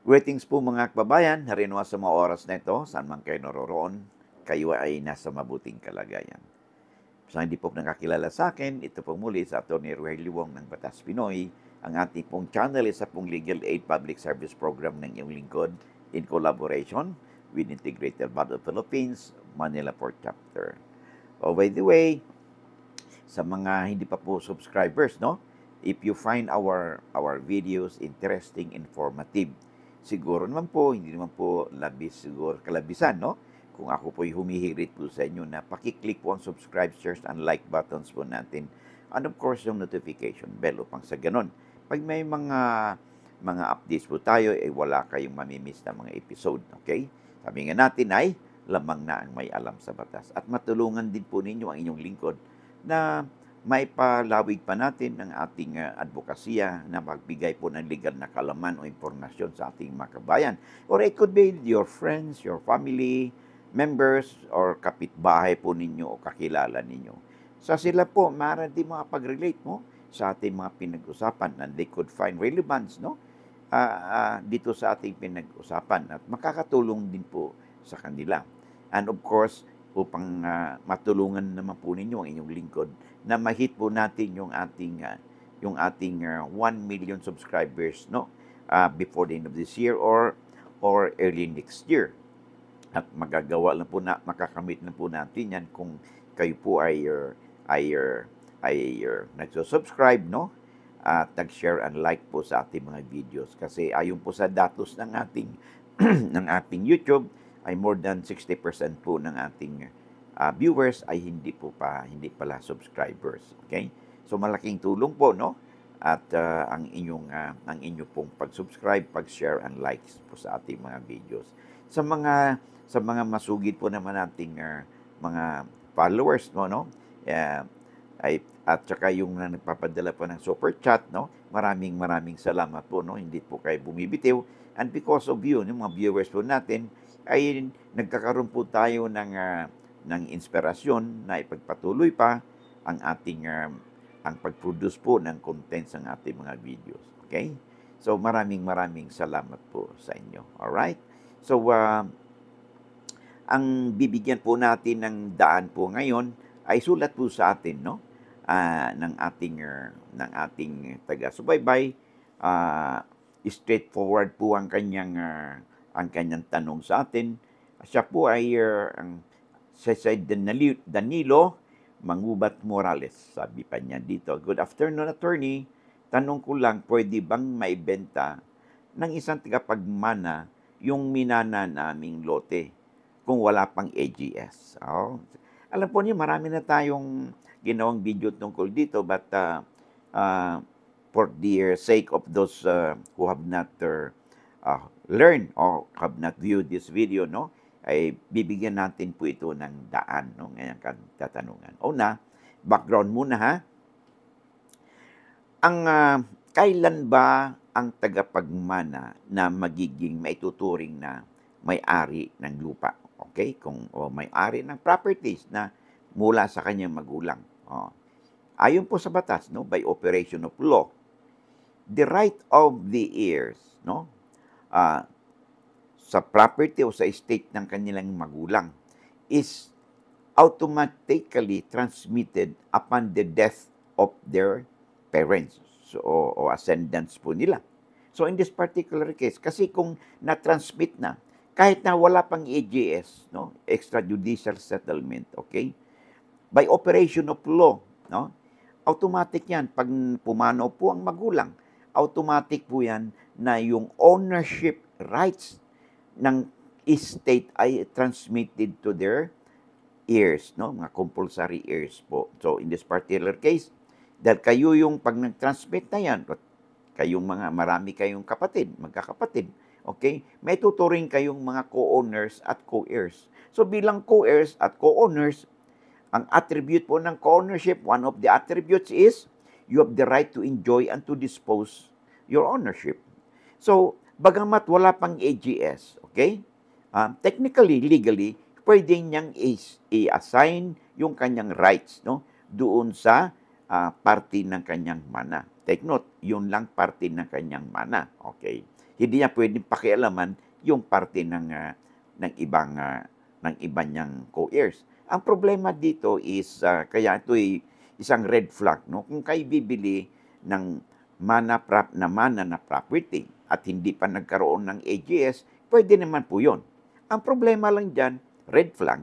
Greetings po mga kababayan, harinawa sa mga oras na ito, saan man kayo naroroon, kayo ay nasa mabuting kalagayan. Sa hindi po nakakilala sa akin, ito po muli sa Atty. Rogelio Wong ng Batas Pinoy, ang ating pong channel isa pong Legal Aid Public Service Program ng iyong lingkod in collaboration with Integrated Bar of Philippines, Manila Port Chapter. Oh, by the way, sa mga hindi pa po subscribers, no? If you find our videos interesting, informative, siguro naman po, hindi naman po siguro kalabisan, no? Kung ako po'y humihirit po sa inyo na pakiclick po ang subscribe, shares, and like buttons po natin. And of course, yung notification bell upang sa ganun. Pag may mga updates po tayo, wala kayong mamimiss na mga episode, okay? Sabi nga natin ay, lamang na ang may alam sa batas. At matulungan din po ninyo ang inyong lingkod na maipalawig pa natin ang ating advokasya na magbigay po ng legal na kalaman o impormasyon sa ating mga kabayan. Or it could be your friends, your family, members, or kapitbahay po ninyo o kakilala ninyo. Sa sila po, maaari din makapag-relate mo sa ating mga pinag-usapan and they could find relevance, no? Dito sa ating pinag-usapan at makakatulong din po sa kanila. And of course, upang matulungan naman po ninyo ang inyong lingkod na ma-hit po natin yung ating 1 million subscribers, no, before the end of this year or early next year. At makakamit na po natin yan kung kayo po ay nagsusubscribe, no, at nag-share and like po sa ating mga videos kasi ayon po sa datos ng ating ng ating YouTube ay more than 60% po ng ating viewers ay hindi pala subscribers. Okay? So malaking tulong po, no? At ang inyo pong pag-subscribe, pag-share and likes po sa ating mga videos. Sa mga masugid po naman nating mga followers mo, no? At saka yung nagpapadala po ng super chat, no? Maraming salamat po, no? Hindi po kayo bumibitiw. And because of you, yung mga viewers po natin, ay nagkakaroon po tayo ng inspirasyon na ipagpatuloy pa ang ating ang pag-produce po ng contents ng ating mga videos. Okay? So maraming salamat po sa inyo. All right? So ang bibigyan po natin ng daan po ngayon ay sulat po sa atin, no? Ng ating taga-subaybay. Straightforward po ang kanyang tanong sa atin. Siya po ay Danilo Mangubat Morales. Sabi pa niya dito, "Good afternoon, attorney. Tanong ko lang, pwede bang maibenta ng isang tagapagmana yung minana naming lote kung wala pang AGS?" Oh. Alam po niyo, marami na tayong ginawang video tungkol dito, but for the sake of those who have not learn or have not viewed this video, no, ay bibigyan natin po ito ng daan, no, ngayong katanungan. Una, background muna ha. Kailan ba ang tagapagmana na magiging maituturing na may-ari ng lupa? Okay? O may-ari ng properties na mula sa kanyang magulang. Ayon po sa batas, no, by operation of law, the right of the heirs, no, sa property o sa estate ng kanilang magulang is automatically transmitted upon the death of their parents o ascendants po nila. So in this particular case, kasi kung na-transmit na, kahit na wala pang AGS, no, extrajudicial settlement, okay, by operation of law, no, automatic yan. Pag pumanaw po ang magulang, automatic po yan na yung ownership rights ng estate ay transmitted to their heirs, no? Mga compulsory heirs po. So, in this particular case, dahil kayo yung pag nag-transmit na yan, marami kayong kapatid, magkakapatid, okay? May tuturing kayong mga co-owners at co-heirs. So, bilang co-heirs at co-owners, ang attribute po ng co-ownership, one of the attributes is you have the right to enjoy and to dispose your ownership. So, bagamat wala pang AGS, okay? Technically, legally, pwede niyang i-assign yung kanyang rights, no, doon sa parte ng kanyang mana. Take note, yun lang parte ng kanyang mana. Okay? Hindi niya pwedeng pakialaman yung parte ng iba niyang co-heirs. Ang problema dito is, kaya ito ay isang red flag. No? Kung kayo bibili ng mana na property at hindi pa nagkaroon ng AGS, pwede naman po yun. Ang problema lang dyan, red flag,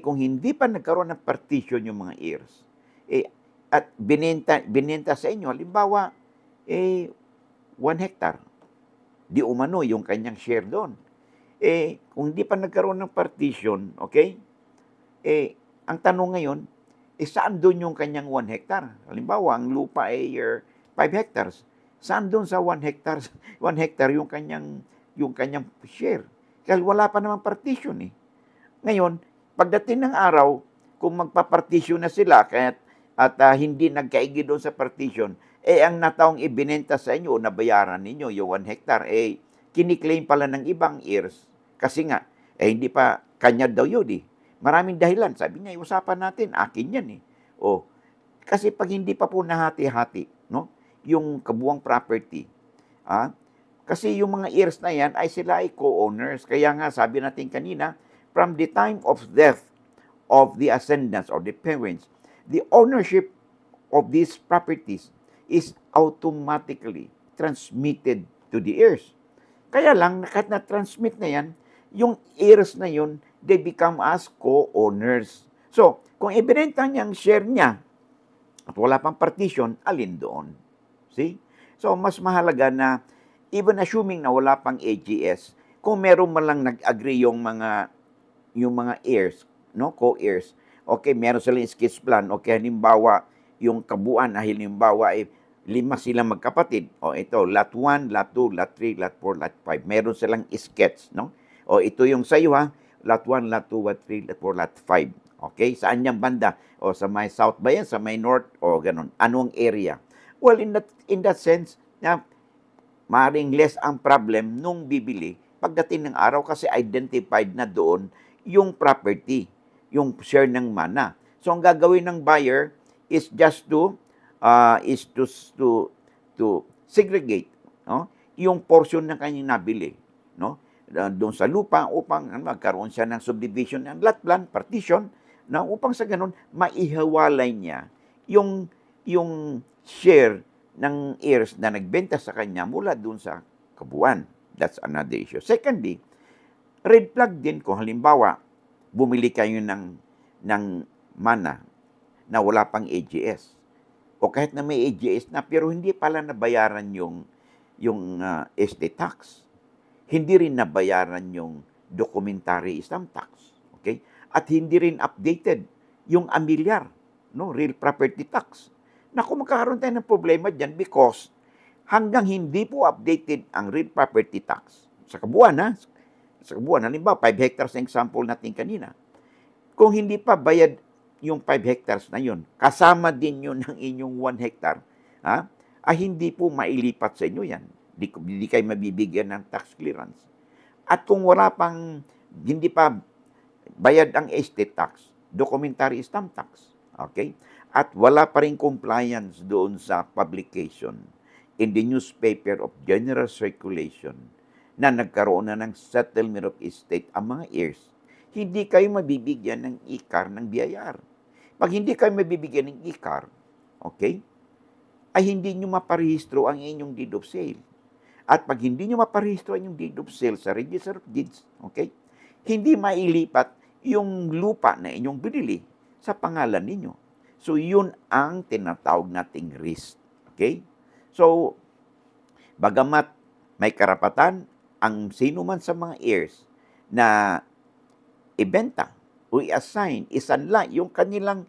kung hindi pa nagkaroon ng partition yung mga heirs, at binenta sa inyo, halimbawa, 1 hectare, di umano yung kanyang share doon. Kung hindi pa nagkaroon ng partition, okay, ang tanong ngayon, saan doon yung kanyang 1 hectare? Halimbawa, ang lupa ay 5 hectares. Saan doon sa 1 hectare, 1 hectare yung kanyang share? Kasi wala pa namang partition eh. Ngayon, pagdating ng araw, kung magpa-partition na sila, at hindi nagkaigi doon sa partition, ang nataong ibinenta sa inyo, nabayaran ninyo yung 1 hectare, kiniklaim pala ng ibang heirs. Kasi nga, hindi pa kanya daw yun eh. Maraming dahilan. Sabi niya, usapan natin, akin yan eh. Kasi pag hindi pa po nahati-hati, no? Yung kabuang property, kasi yung mga heirs na yan ay sila ay co-owners. Kaya nga, sabi natin kanina, from the time of death of the ascendants or the parents, the ownership of these properties is automatically transmitted to the heirs. Kaya lang, kahit na-transmit na yan, yung heirs na yun, they become as co-owners. So, kung ibinenta niya ang share niya at wala pang partition, alin doon? See? So, mas mahalaga na, even assuming na wala pang AGS, kung meron man lang nag-agree yung mga heirs, no, co-heirs, okay, meron silang sketch plan, okay, halimbawa, yung kabuuan, halimbawa, 5 silang magkapatid, ito, lot 1, lot 2, lot 3, lot 4, lot 5, meron silang sketch, no? Ito yung sa iyo, lot 1, lot 2, lot 3, lot 4, lot 5, okay, saan yung banda? Sa may south ba yan, sa may north, ganun, anong area? Well, in that sense, maaaring less ang problem nung bibili pagdating ng araw kasi identified na doon yung property, yung share ng mana. So, ang gagawin ng buyer is just to segregate, no, yung portion ng kanyang nabili, no, doon sa lupa upang magkaroon siya ng subdivision ng lot plan, partition, na upang sa ganun maihiwalay niya yung share ng heirs na nagbenta sa kanya mula doon sa kabuuan. That's another issue. Secondly, red flag din kung halimbawa bumili kayo ng mana na wala pang AGS. O kahit na may AGS na pero hindi pala nabayaran yung estate tax. Hindi rin nabayaran yung documentary stamp tax. Okay? At hindi rin updated yung amilyar, no, real property tax. Naku, magkakaroon tayo ng problema dyan because hanggang hindi po updated ang real property tax sa kabuuan, sa kabuuan, halimbawa 5 hectares na example natin kanina. Kung hindi pa bayad yung 5 hectares na yun, kasama din yun ng inyong 1 hectare, hindi po mailipat sa inyo yan. Hindi kayo mabibigyan ng tax clearance. At kung hindi pa bayad ang estate tax, documentary stamp tax, okay? At wala pa rin compliance doon sa publication in the newspaper of general circulation na nagkaroon na ng settlement of estate ang mga heirs, hindi kayo mabibigyan ng ICAR ng BIR. Pag hindi kayo mabibigyan ng ICAR, okay, ay hindi nyo maparehistro ang inyong deed of sale. At pag hindi nyo maparehistro ang inyong deed of sale sa Register of Deeds, okay, hindi mailipat yung lupa na inyong binili sa pangalan ninyo. So, yun ang tinatawag nating risk. Okay? So, bagamat may karapatan ang sino man sa mga heirs na ibenta o i-assign, isanla yung kanilang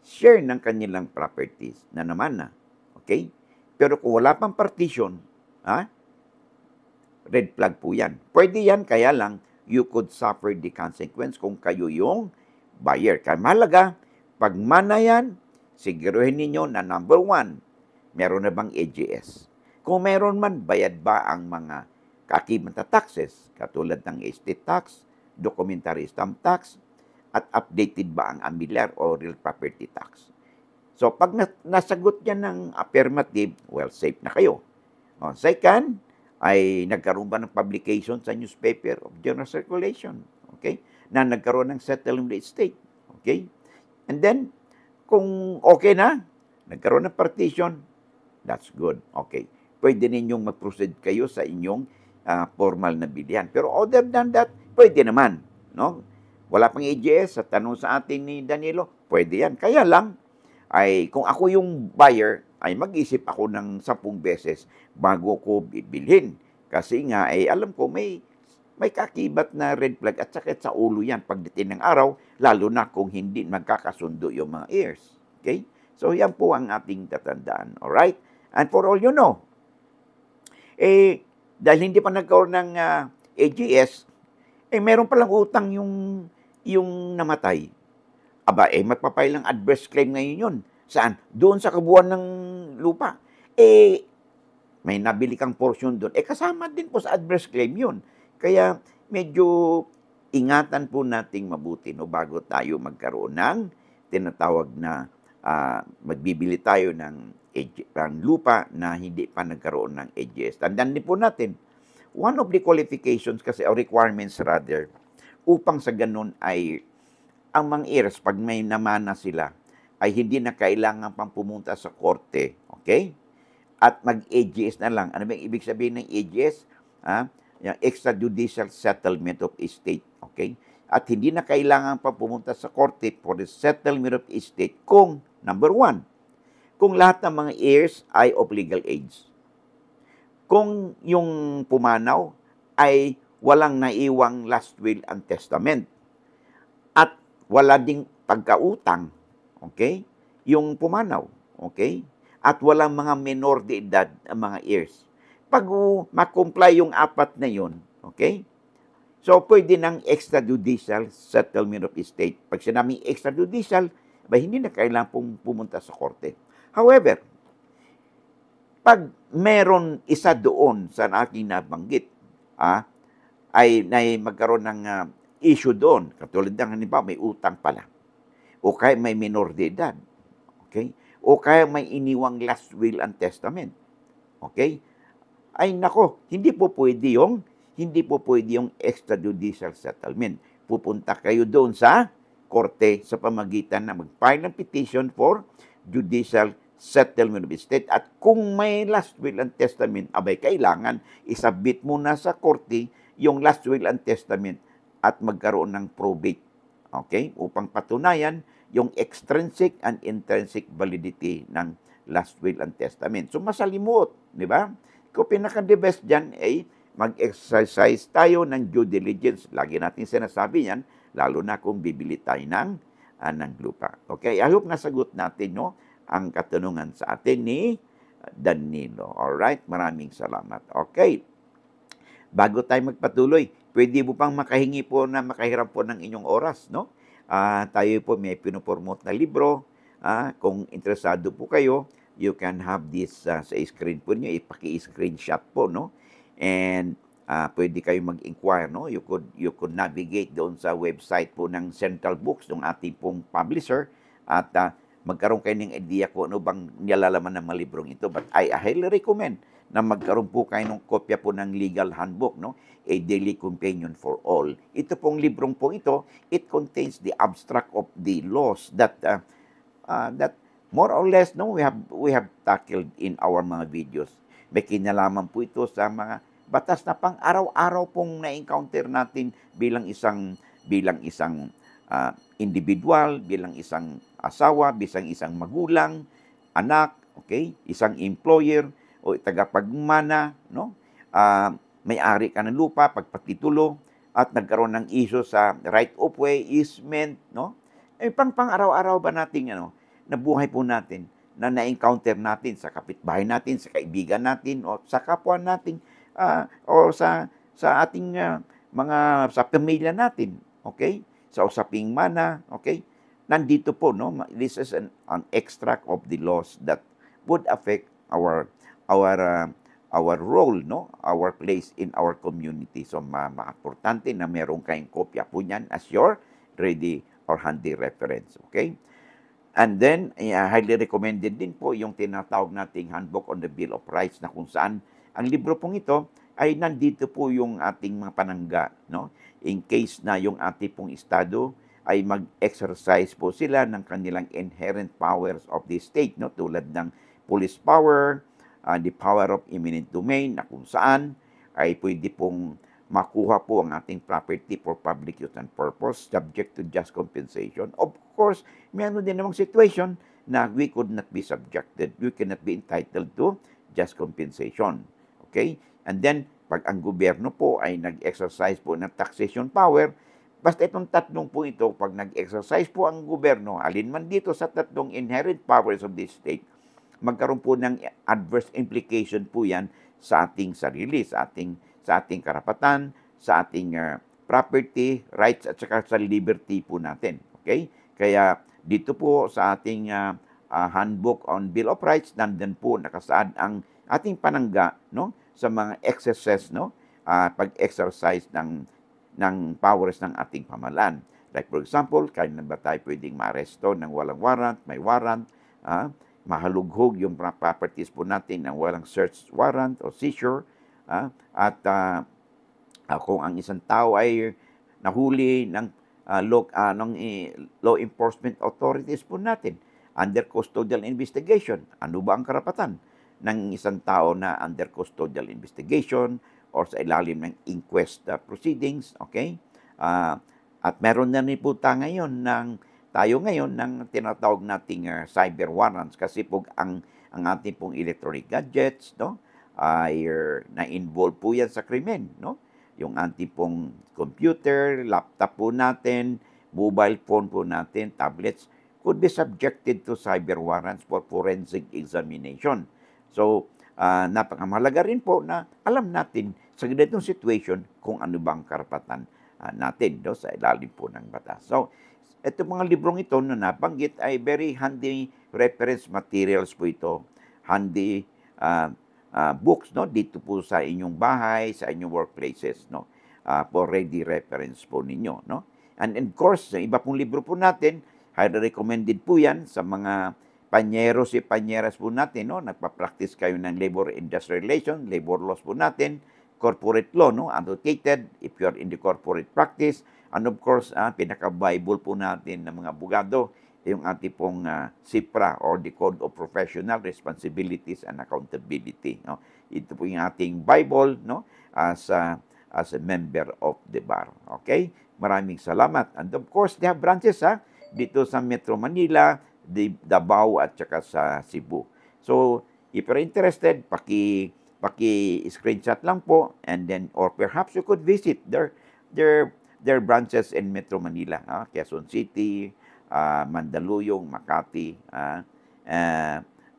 share ng kanilang properties na naman na. Okay? Pero kung wala pang partition, red flag po yan. Pwede yan, kaya lang, you could suffer the consequence kung kayo yung buyer. Kaya mahalaga, pag mana yan, siguruhin ninyo na number 1, meron na bang AGS? Kung meron man, bayad ba ang mga kakibanta taxes, katulad ng estate tax, documentary stamp tax, at updated ba ang amilyar o real property tax? So, pag nasagot niya ng affirmative, well, safe na kayo. Second, ay nagkaroon ba ng publication sa newspaper of general circulation? Okay? Na nagkaroon ng settlement estate. Okay? And then, kung okay na, nagkaroon ng partition, that's good. Okay. Pwede ninyong mag-proceed kayo sa inyong formal na bilihan. Pero other than that, pwede naman. No? Wala pang AGS, sa tanong sa atin ni Danilo, pwede yan. Kaya lang, ay kung ako yung buyer, ay mag-isip ako ng 10 beses bago ko bibilhin. Kasi nga, ay alam ko may kakibat na red flag at sakit sa ulo yan pagdating ng araw, lalo na kung hindi magkakasundo yung mga heirs. Okay? So, yan po ang ating tatandaan. Alright? And for all you know, dahil hindi pa nagkaroon ng AGS, meron palang utang yung namatay. Aba, magpapail ng adverse claim ngayon yun. Saan? Doon sa kabuuan ng lupa. May nabili kang portion doon. Kasama din po sa adverse claim yun. Kaya medyo ingatan po nating mabuti no, bago tayo magkaroon ng tinatawag na magbibili tayo ng lupa na hindi pa nagkaroon ng AGS. Tandaan din po natin, one of the qualifications kasi, or requirements rather, upang sa ganun ay ang mga heirs, pag may namana sila, ay hindi na kailangan pang pumunta sa korte. Okay? At mag-AGS na lang. Ano ba yung ibig sabihin ng AGS? Yung extrajudicial settlement of estate. Okay? At hindi na kailangan pang pumunta sa korte for the settlement of estate kung, number 1, kung lahat ng mga heirs ay of legal age. Kung yung pumanaw ay walang naiwang last will and testament. At wala ding pagkautang, okay? Yung pumanaw, okay? At walang mga minor de edad ang mga heirs. Pag makomply yung 4 na yun, okay? So, pwede ng extrajudicial settlement of estate. Pag sinaming extrajudicial, hindi na kailangan pong pumunta sa korte. However, pag meron isa doon sa aking nabanggit, ay magkaroon ng issue doon, katulad ng halimbawa, may utang pala, o kaya may minor de edad, okay? O kaya may iniwang last will and testament, okay? Ay nako, hindi po pwede yung extrajudicial settlement. Pupunta kayo doon sa korte sa pamagitan na mag-file ng petition for judicial settlement of estate. At kung may last will and testament, kailangan isubmit muna sa korte yung last will and testament at magkaroon ng probate. Okay? Upang patunayan yung extrinsic and intrinsic validity ng last will and testament. So, masalimot, di ba? Kung pinaka-the best dyan ay mag-exercise tayo ng due diligence. Lagi natin sinasabi yan, lalo na kung bibili tayo ng lupa. Okay? I hope nasagot natin ang katanungan sa atin ni Danilo. Alright? Maraming salamat. Okay. Bago tayo magpatuloy, pwede mo pang makahingi po na makahiram po ng inyong oras, no? Tayo po may pinopromote na libro. Kung interesado po kayo, you can have this sa screen po niyo, ipaki-screenshot po, no? And pwede kayo mag-inquire, no? You could navigate doon sa website po ng Central Books, ng ating pong publisher, at magkaroon kayo ng idea kung ano bang nilalaman ng mga librong ito. But I highly recommend na magkaroon po kayo ng kopya po ng legal handbook, no? A Daily Companion for All. Ito pong librong po ito, it contains the abstract of the laws that more or less we have tackled in our mga videos. May kinalaman po ito sa mga batas na pang araw-araw pong na-encounter natin bilang isang individual, bilang isang asawa, bilang isang magulang, anak, okay, isang employer o tagapagmana, no? May-ari ka ng lupa, pagpatitulo, at nagkaroon ng issue sa right of way, easement, no? Pang-araw-araw ba natin, nabuhay po natin, na na-encounter natin sa kapitbahay natin, sa kaibigan natin, o sa kapwa natin, o sa ating sa pamilya natin, okay? Sa usaping mana, okay? Nandito po, no? This is an extract of the laws that would affect our role, no? Our place in our community. So, importante na meron kayong kopya po niyan as your ready or handy reference, okay? And then, highly recommended din po yung tinatawag nating Handbook on the Bill of Rights na kung saan ang libro pong ito ay nandito po yung ating mga panangga, no? In case na yung ating pong estado ay mag-exercise po sila ng kanilang inherent powers of the state, no? Tulad ng police power, the power of eminent domain na kung saan ay pwede pong makuha po ang ating property for public use and purpose subject to just compensation. Of course, meron din namang situation na we could not be subjected, we cannot be entitled to just compensation. Okay? And then, pag ang gobyerno po ay nag-exercise po ng taxation power, basta itong tatlong po ito, pag nag-exercise po ang gobyerno, alinman dito sa tatlong inherent powers of the state, magkaroon po ng adverse implication po yan sa ating sarili, sa ating karapatan, sa ating property, rights, at saka sa liberty po natin. Okay? Kaya dito po sa ating Handbook on Bill of Rights, nandun po nakasaad ang ating panangga, no, sa mga excesses, no, pag-exercise ng powers ng ating pamahalaan. Like for example, kailan ba tayo pwedeng ma-aresto ng walang warrant, may warrant, mahalughog yung properties po natin ng walang search warrant o seizure, at kung ang isang tao ay nahuli ng law enforcement authorities po natin under custodial investigation, ano ba ang karapatan ng isang tao na under custodial investigation or sa ilalim ng inquest proceedings, okay? At meron na rin po tayo ngayon ng tinatawag nating cyber warrants kasi po ang ating pong electronic gadgets, no, ay na-involve po yan sa krimen, no? Yung ating pong computer, laptop po natin, mobile phone po natin, tablets, could be subjected to cyber warrants for forensic examination. So, napakamahalaga rin po na alam natin sa ganitong situation kung ano bang karapatan natin, no, sa ilalim po ng batas. So, itong mga librong ito na nabanggit ay very handy reference materials po ito, handy books, no, dito po sa inyong bahay, sa inyong workplaces, no, for ready reference po ninyo, no. And of course, sa iba pong libro po natin, highly recommended po yan sa mga panyeros panyeras po natin, no, nagpa-practice kayo ng labor industrial relation, labor laws po natin, corporate law, no, annotated if you are in the corporate practice, and of course, pinaka-Bible po natin ng mga abogado, yung ating pong CIPRA or the Code of Professional Responsibilities and Accountability, no. Ito po yung ating Bible, no, as a member of the bar. Okay? Maraming salamat. And of course, they have branches dito sa Metro Manila, Davao at saka sa Cebu. So, if you're interested, paki-screenshot lang po, and then or perhaps you could visit their branches in Metro Manila, Quezon City, Mandaluyong, Makati,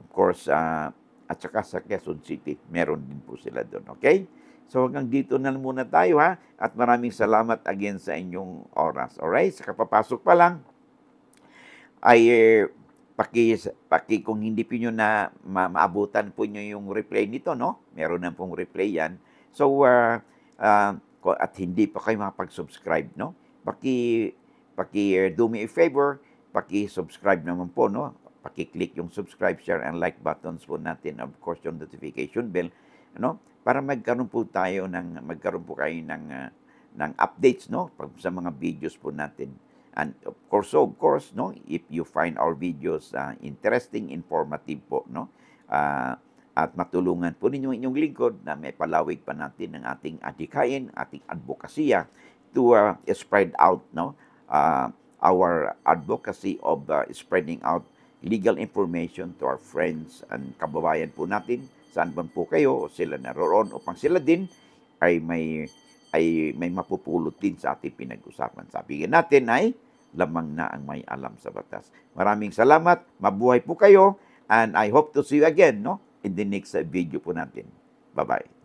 of course, at saka sa Quezon City, meron din po sila doon, okay? So hanggang dito na muna tayo at maraming salamat again sa inyong oras, alright? Sa kapapasok pa lang, ay kung hindi po nyo na maabutan po nyo yung replay nito, no? Meron na pong replay yan. So, at hindi pa kayo makapag-subscribe, no? Do me a favor, paki-subscribe naman po, no? Paki-click yung subscribe, share, and like buttons po natin. Of course, yung notification bell, no? Para magkaroon po kayo ng updates, no? Sa mga videos po natin. And of course, no? If you find our videos interesting, informative po, no? At matulungan po ninyo inyong lingkod na may palawig pa natin ng ating adhikain, ating advokasya to spread out, no, our advocacy of spreading out legal information to our friends and kababayan po natin, saan man po kayo o sila naroon, upang sila din ay may mapupulot din sa ating pinag-usapan. Sabihin natin ay lamang na ang may alam sa batas. Maraming salamat, mabuhay po kayo, and I hope to see you again, no, in the next video po natin. Bye-bye.